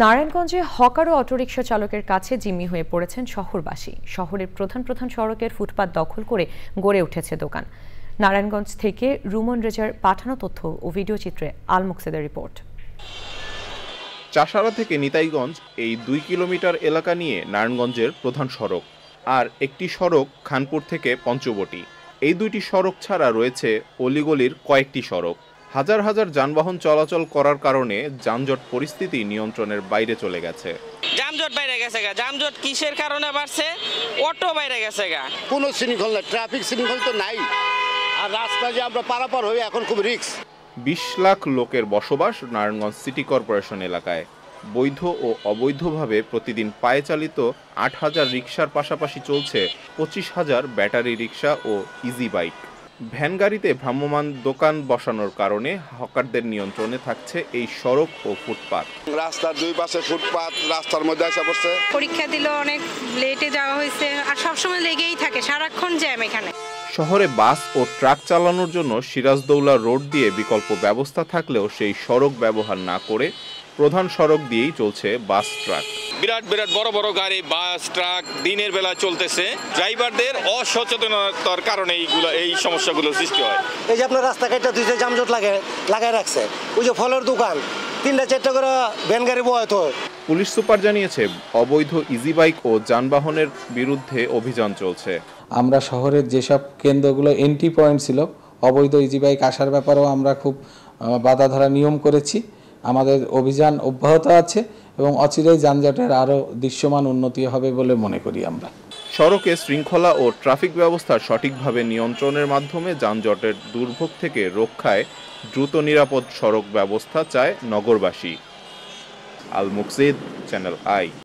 নারায়ণগঞ্জে হকার ও অটোরিকশা চালকের কাছে জিম্মি হয়ে পড়েছেন শহরবাসী। শহরের প্রধান সড়কের ফুটপাত দখল করে গড়ে উঠেছে দোকান। নারায়ণগঞ্জ থেকে রুমন রেজার পাঠানো তথ্য ও ভিডিও চিত্রে আল মুকসেদের রিপোর্ট। চাষারা থেকে নিতাইগঞ্জ এই 2 কিলোমিটার এলাকা নিয়ে নারায়ণগঞ্জের প্রধান সড়ক, আর একটি সড়ক খানপুর থেকে পঞ্চবটি। এই দুইটি সড়ক ছাড়া রয়েছে অলিগলির কয়েকটি সড়ক। হাজার হাজার যানবাহন চলাচল করার কারণে যানজট পরিস্থিতি নিয়ন্ত্রণের বাইরে চলে গেছে। যানজট বাইরে গেছে গা। যানজট কিসের কারণে বাড়ছে? অটো বাইরে গেছে গা। কোনো শৃঙ্খল না, ট্রাফিক শৃঙ্খল তো নাই। আর রাস্তা যে আমরা পারাপার হই এখন খুব রিস্ক। 20 লাখ লোকের বসবাস নারায়ণগঞ্জ সিটি কর্পোরেশন এলাকায়। বৈধ ও অবৈধভাবে প্রতিদিন পায়ে চালিত 8,000 রিকশার পাশাপাশি চলছে 25,000 ব্যাটারি রিকশা ও ইজি বাইক। ভ্যান গাড়িতে ভ্রাম্যমাণ দোকান বসানোর কারণে হকারদের নিয়ন্ত্রণে থাকছে এই সড়ক ও ফুটপাত। রাস্তার দুই পাশে ফুটপাত, রাস্তার মধ্যে এসে পড়ছে। পরীক্ষা দিল, অনেক লেটে যাওয়া হয়েছে, আর সবসময় লেগেই থাকে, সারাক্ষণ জ্যাম এখানে। শহরে বাস ও ট্রাক চালানোর জন্য সিরাজদৌলা রোড দিয়ে বিকল্প ব্যবস্থা থাকলেও সেই সড়ক ব্যবহার না করে প্রধান সড়ক দিয়েই চলছে বাস ট্রাক। বিরাট বড় বড় গাড়ি, বাস, ট্রাক দিনের বেলা চলতেছে। ড্রাইভারদের অসচেতনতার কারণে এই সমস্যাগুলো সৃষ্টি হয়। এই যে আপনার রাস্তাঘাটটা দুইটা যানজট লাগায় রাখছে। ওই যে ফলের দোকান, 3-4টা করে ভ্যান গাড়ি বহাত। পুলিশ সুপার জানিয়েছে অবৈধ ইজি বাইক ও যানবাহনের বিরুদ্ধে অভিযান চলছে। আমরা শহরের যেসব কেন্দ্রগুলো এন্ট্রি পয়েন্ট ছিল, অবৈধ ইজি বাইক আসার ব্যাপারেও আমরা খুব বাধা ধরা নিয়ম করেছি। আমাদের অভিযান অব্যাহত আছে এবং অচিরেই যানজটের আরও দৃশ্যমান উন্নতি হবে বলে মনে করি আমরা। সড়কে শৃঙ্খলা ও ট্রাফিক ব্যবস্থা সঠিকভাবে নিয়ন্ত্রণের মাধ্যমে যানজটের দুর্ভোগ থেকে রক্ষায় দ্রুত নিরাপদ সড়ক ব্যবস্থা চায় নগরবাসী। আল মুকসিদ, চ্যানেল আই।